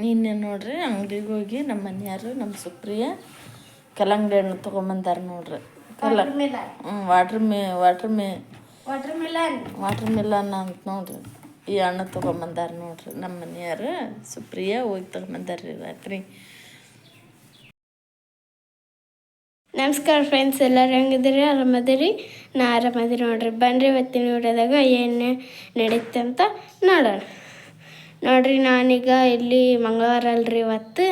ನಿನ್ನೆ ನೋಡ್ರಿ ಅಂಗಡಿಗೆ ಹೋಗಿ ನಮ್ಮ ಮನೆಯವರು ನಮ್ಮ ಸುಪ್ರಿಯ ಕಲ್ಲಂಗಡಿ ಹಣ್ಣು ತೊಗೊಂಬಂದಾರ ನೋಡ್ರಿ. ವಾಟ್ರ್ ಮಿಲನ್ ಅಂತ ನೋಡ್ರಿ ಈ ಹಣ್ಣು ತೊಗೊಂಬಂದಾರ ನೋಡ್ರಿ. ನಮ್ಮ ಮನೆಯವರು ಸುಪ್ರಿಯ ಹೋಗಿ ತೊಗೊಂಬಂದಾರ್ರಿ ರಾತ್ರಿ. ನಮಸ್ಕಾರ ಫ್ರೆಂಡ್ಸ್, ಎಲ್ಲರೂ ಹೆಂಗಿದ್ದೀರಿ? ಆರಾಮದಿರಿ? ನಾ ಆರಾಮದಿರಿ ನೋಡ್ರಿ. ಬನ್ರಿ ಇವತ್ತಿನ ವಿಡಿಯೋದಾಗ ಏನು ನಡೀತೆ ಅಂತ ನೋಡೋಣ. ನೋಡ್ರಿ, ನಾನೀಗ ಇಲ್ಲಿ ಮಂಗಳವಾರ ಅಲ್ರಿ, ಇವತ್ತು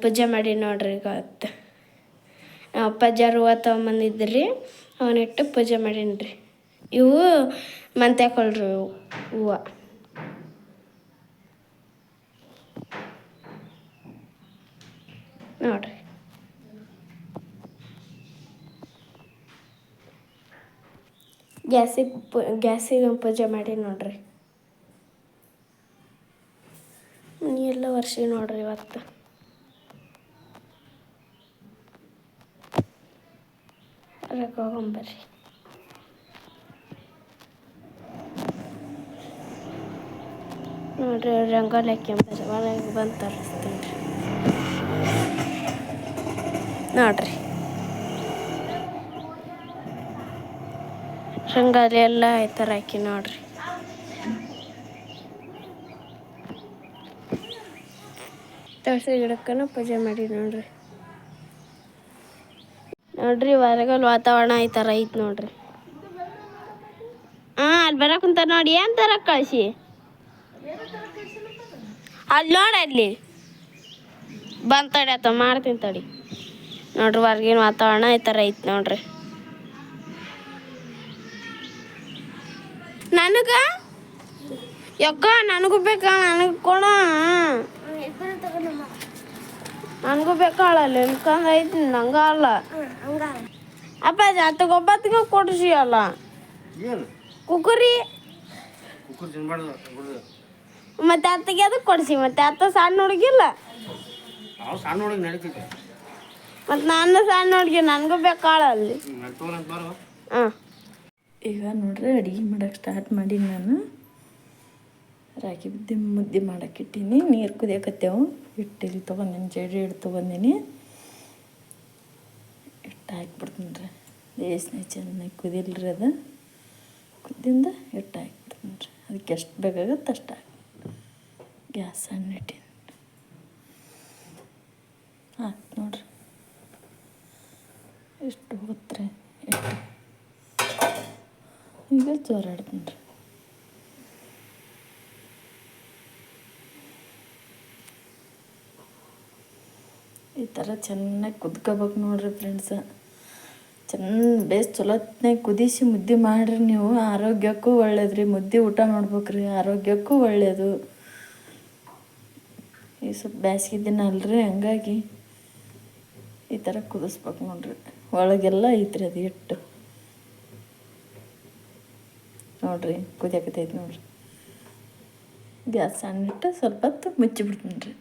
ಪೂಜೆ ಮಾಡಿ ನೋಡ್ರಿ. ಇವತ್ತು ಅಪ್ಪಾಜಾರು ಹೂವು ತೊಗೊಂಬಂದಿದ್ರಿ, ಅವನಿಟ್ಟು ಪೂಜೆ ಮಾಡೀನಿ. ಇವು ಮಂತ್ಯಾಕೊಳ್ರಿ ಹೂವು. ನೋಡ್ರಿ, ಗ್ಯಾಸಿಗೆ ಪೂಜೆ ಮಾಡಿ ನೋಡ್ರಿ. ಎಲ್ಲ ವರ್ಷ ನೋಡ್ರಿ ಇವತ್ತು. ಹೊರಗೆ ಹೋಗೊಂಬರ್ರಿ. ನೋಡ್ರಿ, ರಂಗೋಲಿ ಹಾಕ್ಯಂಬರ್ರಿ. ಒಳಗೆ ಬಂದು ತೋರಿಸ್ತೀನಿ ನೋಡ್ರಿ. ರಂಗೋಲಿ ಎಲ್ಲ ಈ ಥರ ಹಾಕಿ ನೋಡ್ರಿ. ತುಳಸಿ ಗಿಡಕ್ಕೂ ಪೂಜೆ ಮಾಡಿ ನೋಡ್ರಿ. ನೋಡ್ರಿ, ಹೊರಗಲ್ ವಾತಾವರಣ ಈ ಥರ ಐತೆ ನೋಡ್ರಿ. ಅಲ್ಲಿ ಬರಕ್ಕಂತ ನೋಡಿ. ಏನು ತರಕ್ಕೆ ಕಳಿಸಿ ಅಲ್ಲಿ ನೋಡಿ, ಅಲ್ಲಿ ಬಂದು ತಡಿ ಮಾಡ್ತೀನಿ ತಡಿ. ನೋಡ್ರಿ, ಹೊರಗಿನ ವಾತಾವರಣ ಈ ಥರ ಐತೆ ನೋಡ್ರಿ. ನನಗೂ ಬೇಕಾ? ನನಗೆ ಕೊಡ, ನನಗೂ ಬೇಕಾಳಲ್ಲ. ಇನ್ಕಂದು ಐತಿ ನಂಗೆ ಅಲ್ಲ ಅಪ್ಪ. ಜಾತಗೊಬ್ಬತ್ತಿಗೆ ಕೊಡಿಸಿ ಅಲ್ಲ ಕುಕ್ಕರಿ. ಮತ್ತೆ ಅತ್ತಿಗೆ ಅದಕ್ಕೆ ಕೊಡಿಸಿ. ಮತ್ತೆ ಅತ್ತ ಸಣ್ಣ ಹುಡುಗಿಲ್ಲ, ಮತ್ತು ನಾನು ಸಣ್ಣ ಹುಡುಗಿ, ನನಗೂ ಬೇಕಾಳಲ್ಲಿ. ಹಾಂ, ಈಗ ನೋಡ್ರಿ ಅಡುಗೆ ಮಾಡಕ್ಕೆ ಸ್ಟಾರ್ಟ್ ಮಾಡಿ. ನಾನು ರಾಗಿ ಮುದ್ದೆ ಮಾಡಕ್ಕೆ ಇಟ್ಟೀನಿ. ನೀರು ಕುದಿಯಕತ್ತೇವು. ಹಿಟ್ಟಿಲ್ಲಿ ತೊಗೊಂಡಿನಿ, ಜಡಿ ಹಿಟ್ಟು ತೊಗೊಂಡಿನಿ. ಹಿಟ್ಟು ಹಾಕ್ಬಿಡ್ತೀನಿ ರೀ. ಬೇಸ್ನೆ ಚೆನ್ನಾಗಿ ಕುದಿಲ್ರಿ. ಅದು ಕುದ್ದಿಂದ ಹಿಟ್ಟು ಹಾಕ್ಬಿಡ್ತೀನಿ ರೀ. ಅದಕ್ಕೆ ಎಷ್ಟು ಬೇಕಾಗತ್ತೆ ಅಷ್ಟು ಹಾಕಿ ಗ್ಯಾಸ್ ಸಣ್ಣ ಇಟ್ಟೀನಿ. ಹಾಕಿ ನೋಡ್ರಿ, ಎಷ್ಟು ಹೋಗುತ್ತೆ ಹಿಟ್ಟು. ಈಗ ಜೋರಾಡ್ತೀನಿ ರೀ. ಈ ಥರ ಚೆನ್ನಾಗಿ ಕುದ್ಕೋಬೇಕು ನೋಡ್ರಿ ಫ್ರೆಂಡ್ಸ. ಬೇಸ್ ಚಲೋತ್ನಾಗ ಕುದಿಸಿ ಮುದ್ದೆ ಮಾಡಿರಿ ನೀವು. ಆರೋಗ್ಯಕ್ಕೂ ಒಳ್ಳೇದು ರೀ. ಮುದ್ದೆ ಊಟ ಮಾಡ್ಬೇಕ್ರಿ, ಆರೋಗ್ಯಕ್ಕೂ ಒಳ್ಳೆಯದು. ಈ ಸ್ವಲ್ಪ ಬೇಸಿಗೆ ದಿನ ಅಲ್ರಿ, ಹಂಗಾಗಿ ಈ ಥರ ಕುದಿಸ್ಬೇಕು ನೋಡ್ರಿ. ಒಳಗೆಲ್ಲ ಐತ್ರಿ ಅದು ಹಿಟ್ಟು. ನೋಡ್ರಿ, ಕುದಿಯಾಕತ್ತೈತಿ ನೋಡ್ರಿ. ಗ್ಯಾಸ್ ಸಣ್ಣ ಇಟ್ಟು ಸ್ವಲ್ಪ ಹೊತ್ತು ಮುಚ್ಚಿಬಿಡ್ತೀನಿ ರೀ.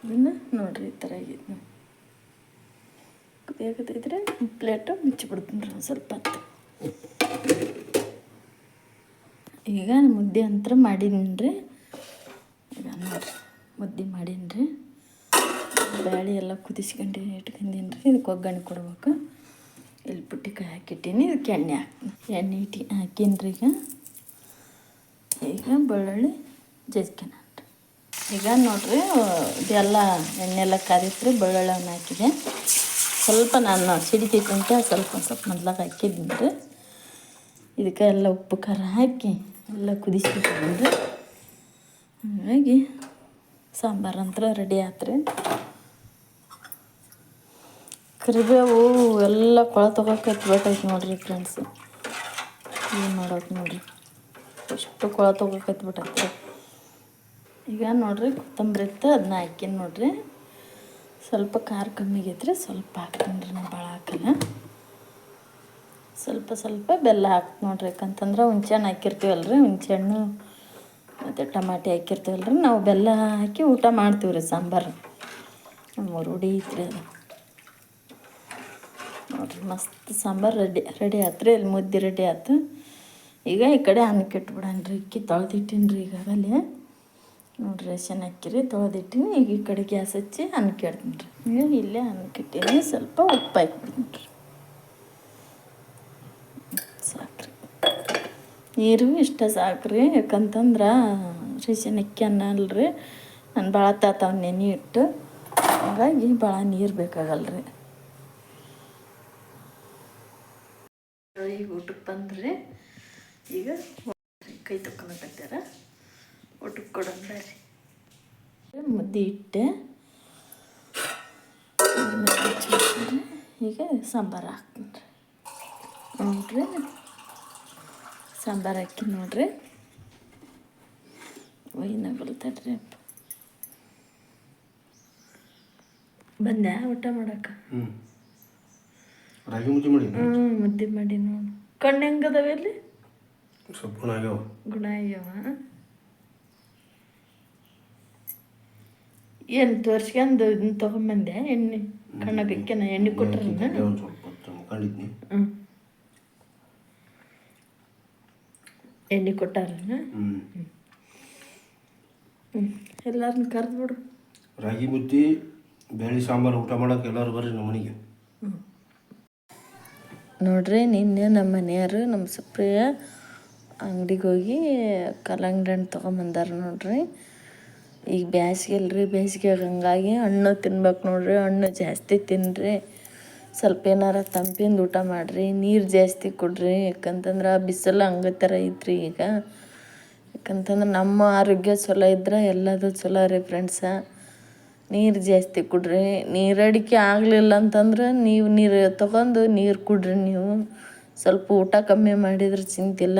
ಇದನ್ನು ನೋಡ್ರಿ, ಈ ಥರ ಆಗೈತೆ ನೋಡಿ. ಕುದಿಯಾಕತ್ತೈತ್ರಿ. ಪ್ಲೇಟು ಮುಚ್ಚಿಬಿಡ್ತೀನಿ ರೀ ಸ್ವಲ್ಪ ಹೊತ್ತು. ಈಗ ಮುದ್ದೆ ಅಂತ ಮಾಡೀನಿ ರೀ. ಈಗ ನೋಡ್ರಿ, ಮುದ್ದೆ ಮಾಡೀನಿ ರೀ. ಬ್ಯಾಳೆ ಎಲ್ಲ ಕುದಿಸ್ಕೊಂಡು ಇಟ್ಕೊಂಡೀನಿ ರೀ. ಇದಕ್ಕೆ ಒಗ್ಗರಣೆ ಕೊಡ್ಬೇಕು. ಇಲ್ಲಿ ಪುಟ್ಟಿಕಾಯಿ ಹಾಕಿಟ್ಟೀನಿ. ಇದಕ್ಕೆ ಎಣ್ಣೆ ಹಾಕ್ತೀನಿ. ಎಣ್ಣೆ ಹಾಕೀನಿ ರೀ. ಈಗ ಬೆಳ್ಳುಳ್ಳಿ ಜಜ್ಕೊಳ. ಈಗ ನೋಡ್ರಿ, ಇದೆಲ್ಲ ಎಣ್ಣೆ ಎಲ್ಲ ಕಾದಿತ್ತು. ಬೆಳ್ಳುಳ್ಳಿ ಹಾಕಿದೆ. ಸ್ವಲ್ಪ ನಾನು ಸಿಡಿತೈತೆ ಅಂತ ಸ್ವಲ್ಪ ಮೊದ್ಲಾಗ ಹಾಕಿದ್ದೀನಿ ರೀ. ಇದಕ್ಕೆ ಎಲ್ಲ ಉಪ್ಪು ಖಾರ ಹಾಕಿ ಎಲ್ಲ ಕುದಿಸ್ಬಿಟ್ಟಿದ್ದೀನಿ. ಹಾಗಾಗಿ ಸಾಂಬಾರು ಅಂತ ರೆಡಿ ಆತ್ರಿ. ಕರಿಬೇವು ಎಲ್ಲ ಕೊಳ ತೊಗೋಕೈತಿ ನೋಡ್ರಿ ಫ್ರೆಂಡ್ಸ್. ಏನು ಮಾಡೋಕೆ ನೋಡ್ರಿ, ಅಷ್ಟು ಕೊಳ ತೊಗೋಕೈತ್ಬಿಟ್ಟೈತ್ರಿ. ಈಗ ನೋಡ್ರಿ, ಕೊತ್ತಂಬರಿ ಇತ್ತು, ಅದನ್ನ ಹಾಕೀನಿ ನೋಡ್ರಿ. ಸ್ವಲ್ಪ ಖಾರ ಕಮ್ಮಿ ಆಗೈತ್ರಿ, ಸ್ವಲ್ಪ ಹಾಕ್ತೀನಿ ರೀ. ನಾನು ಭಾಳ ಹಾಕಲ್ಲ. ಸ್ವಲ್ಪ ಬೆಲ್ಲ ಹಾಕ್ತೀನಿ ನೋಡ್ರಿ. ಯಾಕಂತಂದ್ರೆ ಹುಣ್ಸೆಹಣ್ಣು ಹಾಕಿರ್ತೀವಲ್ರಿ. ಹುಣ್ಸೆಹಣ್ಣು ಮತ್ತು ಟಮಾಟಿ ಹಾಕಿರ್ತೀವಲ್ರಿ. ನಾವು ಬೆಲ್ಲ ಹಾಕಿ ಊಟ ಮಾಡ್ತೀವಿ ರೀ ಸಾಂಬಾರು. ನಮ್ಮ ರೂಢಿ ಐತ್ರಿ ಅದು. ನೋಡ್ರಿ, ಮಸ್ತ್ ಸಾಂಬಾರು ರೆಡಿ ಆಯ್ತು ರೀ. ಇಲ್ಲಿ ಮುದ್ದೆ ರೆಡಿ ಆಯ್ತು. ಈಗ ಈ ಕಡೆ ಅನ್ನಕ್ಕೆ ಇಟ್ಬಿಡಣ್ರಿ. ಅಕ್ಕಿ ತೊಳೆದಿಟ್ಟಿನಿ ರೀ ಈಗಾಗಲೇ. ನೋಡಿರಿ ರೇಷನ್ ಅಕ್ಕಿ ರೀ ತೊಳೆದಿಟ್ಟಿನಿ. ಈಗ ಈ ಕಡೆ ಗ್ಯಾಸ್ ಹಚ್ಚಿ ಅನ್ನಕ್ಕೆ ಇಡ್ತೀನಿ ರೀ. ಈಗ ಇಲ್ಲೇ ಅನ್ನಕ್ಕೆ ಇಟ್ಟೀನಿ. ಸ್ವಲ್ಪ ಉಪ್ಪು ಹಾಕ್ಬಿಡ್ತೀನಿ ರೀ. ಸಾಕ್ರಿ. ನೀರು ಇಷ್ಟ ಸಾಕ್ರಿ. ಯಾಕಂತಂದ್ರೆ ರೇಷನ್ ಅಕ್ಕಿ ಅನ್ನ ಅಲ್ರಿ, ನಾನು ಭಾಳ ತಾತಾವ ನೆನೆ ಇಟ್ಟು, ಹಾಗಾಗಿ ಭಾಳ ನೀರು ಬೇಕಾಗಲ್ರಿ. ಈಗ ಊಟಕ್ಕೆ ಬಂದ್ರಿ. ಈಗ ಕೈ ತೊಗೊಳಕತ್ತಾರ. ಊಟಕ್ಕೆ ಕೊಡೋಣ ಬರ್ರಿ. ಮುದ್ದೆ ಇಟ್ಟೆ. ಈಗ ಸಾಂಬಾರು ಹಾಕ್ತೀನಿ ರೀ. ನೋಡ್ರಿ ಸಾಂಬಾರು ಹಾಕಿ ನೋಡ್ರಿ. ಒಯ್ನ ಬಲ್ತಡ್ರಿ ಅಪ್ಪ. ಬಂದ್ಯಾ ಊಟ ಮಾಡಕ್ಕೆ? ರಾಗಿ ಮುದ್ದೆ ಮಾಡಿ. ಮುದ್ದೆ ಮಾಡಿ ನೋಡು. ಕಣ್ಣು ಹೆಂಗದವ ಇಲ್ಲಿ? ಸ್ವಲ್ಪ ಗುಣ ಆಗ್ಯಾವ. ಗುಣ ಆಗ್ಯಾವ. ಏನು ತೋರ್ಸ್ಕೊಂಡು ಇದನ್ನ ತೊಗೊಂಬಂದೆ ಎಣ್ಣೆ ಕಣ್ಣಗಕ್ಕೆನ ಎಣ್ಣೆ ಕೊಟ್ರ? ಒಂದು ಸ್ವಲ್ಪ ಹೊತ್ತು ಮಲ್ಕೊಂಡಿದ್ನಿ. ಎಣ್ಣೆ ಕೊಟ್ಟಾರ? ಎಲ್ಲರನ್ನ ಕರೆದ್ಬಿಡು. ರಾಗಿ ಮುದ್ದೆ ಬೇಳೆ ಸಾಂಬಾರು ಊಟ ಮಾಡೋಕೆ ಎಲ್ಲರೂ ಬರ್ರಿ ನಮ್ಮ ಮನೆಗೆ. ನೋಡ್ರಿ ನಿನ್ನೆ ನಮ್ಮ ಮನೆಯವರು ನಮ್ಮ ಸುಪ್ರಿಯ ಅಂಗಡಿಗೆ ಹೋಗಿ ಕಲ್ಲಂಗಡಿ ಹಣ್ಣು ತೊಗೊಂಬಂದಾರ ನೋಡ್ರಿ. ಈಗ ಬೇಸಿಗೆ ಅಲ್ರಿ, ಬೇಸಿಗೆಗೆ ಹಂಗಾಗಿ ಹಣ್ಣು ತಿನ್ಬೇಕು ನೋಡ್ರಿ. ಹಣ್ಣು ಜಾಸ್ತಿ ತಿನ್ನಿರಿ. ಸ್ವಲ್ಪ ಏನಾರ ತಂಪಿಂದ ಊಟ ಮಾಡಿರಿ. ನೀರು ಜಾಸ್ತಿ ಕೊಡ್ರಿ. ಯಾಕಂತಂದ್ರೆ ಬಿಸಿಲು ಹಂಗೆ ಥರ ಐತ್ರಿ ಈಗ. ಯಾಕಂತಂದ್ರೆ ನಮ್ಮ ಆರೋಗ್ಯ ಚಲೋ ಇದ್ರೆ ಎಲ್ಲದು ಚಲೋ ರೀ ಫ್ರೆಂಡ್ಸ. ನೀರು ಜಾಸ್ತಿ ಕುಡ್ರಿ. ನೀರು ಅಡಿಕೆ ಆಗಲಿಲ್ಲ ಅಂತಂದ್ರೆ ನೀವು ನೀರು ತೊಗೊಂಡು ನೀರು ಕುಡ್ರಿ. ನೀವು ಸ್ವಲ್ಪ ಊಟ ಕಮ್ಮಿ ಮಾಡಿದ್ರೆ ಚಿಂತಿಲ್ಲ.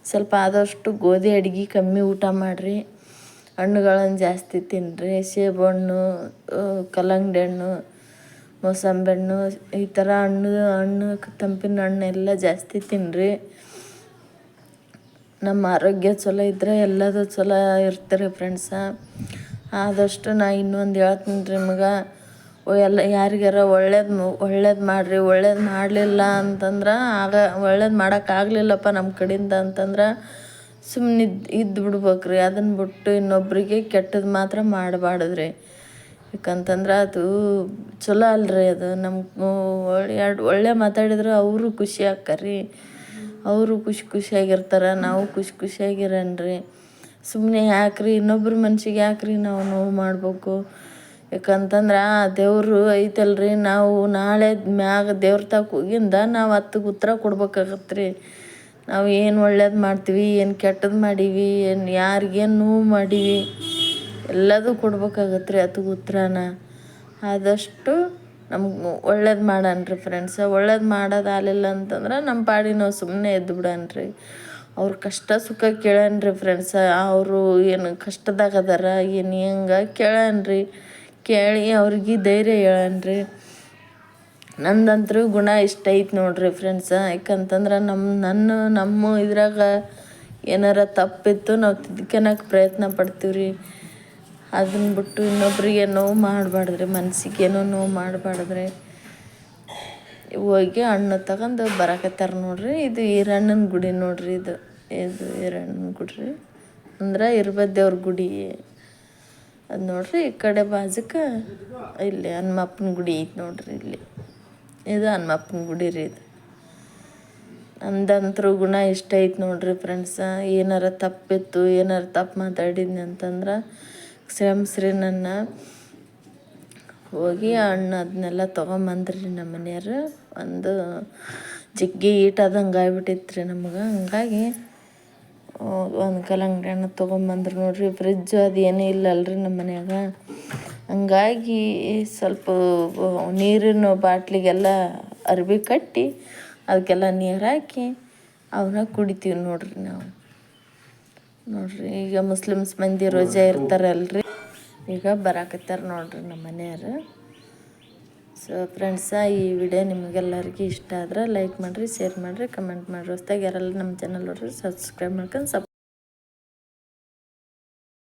ಸ್ವಲ್ಪ ಆದಷ್ಟು ಗೋಧಿ ಅಡುಗೆ ಕಮ್ಮಿ ಊಟ ಮಾಡಿರಿ. ಹಣ್ಣುಗಳನ್ನು ಜಾಸ್ತಿ ತಿನ್ನಿರಿ. ಸೇಬು ಹಣ್ಣು, ಕಲ್ಲಂಗಡಿ ಹಣ್ಣು, ಮೋಸಂಬಿ ಹಣ್ಣು, ಈ ಥರ ಹಣ್ಣು ತಂಪಿನ ಹಣ್ಣೆಲ್ಲ ಜಾಸ್ತಿ ತಿನ್ನಿರಿ. ನಮ್ಮ ಆರೋಗ್ಯ ಚಲೋ ಇದ್ದರೆ ಎಲ್ಲದು ಚಲೋ ಇರ್ತಾರೆ ಫ್ರೆಂಡ್ಸ. ಆದಷ್ಟು ನಾ ಇನ್ನೊಂದು ಹೇಳ್ತೀನಿ ರೀ ನಿಮ್ಗೆ, ಎಲ್ಲ ಯಾರಿಗಾರ ಒಳ್ಳೇದು ಮಾಡಿರಿ. ಒಳ್ಳೇದು ಮಾಡಲಿಲ್ಲ ಅಂತಂದ್ರೆ ಒಳ್ಳೇದು ಮಾಡೋಕ್ಕಾಗಲಿಲ್ಲಪ್ಪ ನಮ್ಮ ಕಡೆಯಿಂದ ಅಂತಂದ್ರೆ ಸುಮ್ಮನೆ ಇದ್ದು ಬಿಡ್ಬೇಕ್ರಿ. ಅದನ್ನು ಬಿಟ್ಟು ಇನ್ನೊಬ್ಬರಿಗೆ ಕೆಟ್ಟದ್ದು ಮಾತ್ರ ಮಾಡಬಾರ್ದ್ರಿ. ಯಾಕಂತಂದ್ರೆ ಅದು ಚಲೋ ಅಲ್ರಿ. ಅದು ನಮ್ಗೆ ಒಳ್ಳೆ ಮಾತಾಡಿದ್ರೆ ಅವರು ಖುಷಿ ಆಕ್ಕಾರ್ರಿ. ಅವರು ಖುಷಿಯಾಗಿರ್ತಾರೆ, ನಾವು ಖುಷಿಯಾಗಿರನ್ರಿ. ಸುಮ್ಮನೆ ಯಾಕ್ರಿ ಇನ್ನೊಬ್ರ ಮನ್ಸಿಗೆ ಯಾಕ್ರಿ ನಾವು ನೋವು ಮಾಡಬೇಕು? ಯಾಕಂತಂದ್ರೆ ಆ ದೇವರು ಐತಲ್ರಿ, ನಾವು ನಾಳೆ ಮ್ಯಾಗ ದೇವ್ರ ತಕ್ಕ ಹೋಗಿಂದ ನಾವು ಹತ್ತಿಗೆ ಉತ್ತರ ಕೊಡ್ಬೇಕಾಗತ್ತೆ ರೀ. ನಾವು ಏನು ಒಳ್ಳೇದು ಮಾಡ್ತೀವಿ, ಏನು ಕೆಟ್ಟದ್ದು ಮಾಡೀವಿ, ಏನು ಯಾರಿಗೇನು ನೋವು ಮಾಡೀವಿ, ಎಲ್ಲದೂ ಕೊಡ್ಬೇಕಾಗತ್ತೆ ರೀ ಹತ್ತಿಗೆ ಉತ್ತರನ. ಆದಷ್ಟು ನಮ್ಗೆ ಒಳ್ಳೇದು ಮಾಡಣ್ರಿ ಫ್ರೆಂಡ್ಸ. ಒಳ್ಳೇದು ಮಾಡೋದಾಗಲಿಲ್ಲ ಅಂತಂದ್ರೆ ನಮ್ಮ ಪಾಡಿಗೆ ನಾವು ಸುಮ್ಮನೆ ಎದ್ದು ಬಿಡಣ್ರಿ. ಅವ್ರ ಕಷ್ಟ ಸುಖ ಕೇಳಣ್ರಿ ಫ್ರೆಂಡ್ಸ. ಅವರು ಏನು ಕಷ್ಟದಾಗ ಅದಾರ, ಏನು ಹೆಂಗೆ ಕೇಳಣ್ರಿ. ಕೇಳಿ ಅವ್ರಿಗೆ ಧೈರ್ಯ ಹೇಳಣ್ರಿ. ನಂದಂತರೂ ಗುಣ ಇಷ್ಟ ಐತೆ ನೋಡ್ರಿ ಫ್ರೆಂಡ್ಸ. ಯಾಕಂತಂದ್ರೆ ನಮ್ಮ ಇದ್ರಾಗ ಏನಾರ ತಪ್ಪಿತ್ತು ನಾವು ತಿದ್ಕೊಳಕ್ಕೆ ಪ್ರಯತ್ನ ಪಡ್ತೀವಿ ರೀ. ಅದನ್ನ ಬಿಟ್ಟು ಇನ್ನೊಬ್ರಿಗೆ ನೋವು ಮಾಡಬಾರ್ದ್ರಿ, ಮನ್ಸಿಗೇನೋ ನೋವು ಮಾಡಬಾರ್ದ್ರಿ. ಹೋಗಿ ಹಣ್ಣು ತಗೊಂಡು ಬರಕತ್ತಾರ ನೋಡ್ರಿ. ಇದು ಈರಣ್ಣನ ಗುಡಿ ನೋಡ್ರಿ. ಇದು ಈರಣ್ಣನ ಗುಡಿ ರೀ. ಅಂದ್ರೆ ಇರ್ಬದ್ದೇವ್ರ ಗುಡಿ ಅದು ನೋಡ್ರಿ. ಈ ಕಡೆ ಬಾಜುಕ್ಕೆ ಇಲ್ಲಿ ಹನುಮಪ್ಪನ ಗುಡಿ ಐತೆ ನೋಡ್ರಿ. ಇಲ್ಲಿ ಇದು ಹನುಮಪ್ಪನ ಗುಡಿ ರೀ. ಇದು ನಂದಂತರೂ ಗುಣ ಇಷ್ಟ ಐತೆ ನೋಡ್ರಿ ಫ್ರೆಂಡ್ಸ. ಏನಾರ ತಪ್ಪಿತ್ತು, ಏನಾರ ತಪ್ಪು ಮಾತಾಡಿದ್ನಿ ಅಂತಂದ್ರೆ ಕ್ಷಮಿಸ್ರಿ ನನ್ನ. ಹೋಗಿ ಹಣ್ಣು ಅದನ್ನೆಲ್ಲ ತೊಗೊಂಬಂದ್ರಿ ನಮ್ಮ ಮನೆಯವರು. ಒಂದು ಜಿಗ್ಗಿ ಈಟಾದಂಗೆ ಆಗ್ಬಿಟ್ಟಿತ್ತು ರೀ ನಮ್ಗೆ. ಹಂಗಾಗಿ ಒಂದು ಕಲ್ಲಂಗಡಿ ಹಣ್ಣು ತೊಗೊಂಬಂದ್ರು ನೋಡ್ರಿ. ಫ್ರಿಜ್ಜು ಅದು ಏನೂ ಇಲ್ಲಲ್ರಿ ನಮ್ಮ ಮನ್ಯಾಗ. ಹಂಗಾಗಿ ಸ್ವಲ್ಪ ನೀರಿನ ಬಾಟ್ಲಿಗೆಲ್ಲ ಅರ್ಬಿ ಕಟ್ಟಿ ಅದಕ್ಕೆಲ್ಲ ನೀರು ಹಾಕಿ ಅವನ್ನ ಕುಡಿತೀವಿ ನೋಡ್ರಿ ನಾವು. ನೋಡ್ರಿ ಈಗ ಮುಸ್ಲಿಮ್ಸ್ ಮಂದಿ ರೋಜಾ ಇರ್ತಾರಲ್ರಿ, ಈಗ ಬರಾಕತ್ತಾರ ನೋಡ್ರಿ ನಮ್ಮ ಮನೆಯವರು. ಸೊ ಫ್ರೆಂಡ್ಸ, ಈ ವಿಡಿಯೋ ನಿಮಗೆಲ್ಲರಿಗೂ ಇಷ್ಟ ಆದ್ರೆ ಲೈಕ್ ಮಾಡಿರಿ, ಶೇರ್ ಮಾಡಿರಿ, ಕಮೆಂಟ್ ಮಾಡಿರಿ. ಹೊಸ್ದಾಗಿ ಯಾರೆಲ್ಲ ನಮ್ಮ ಚಾನಲ್ ನೋಡ್ರಿ ಸಬ್ಸ್ಕ್ರೈಬ್ ಮಾಡ್ಕೊಂಡು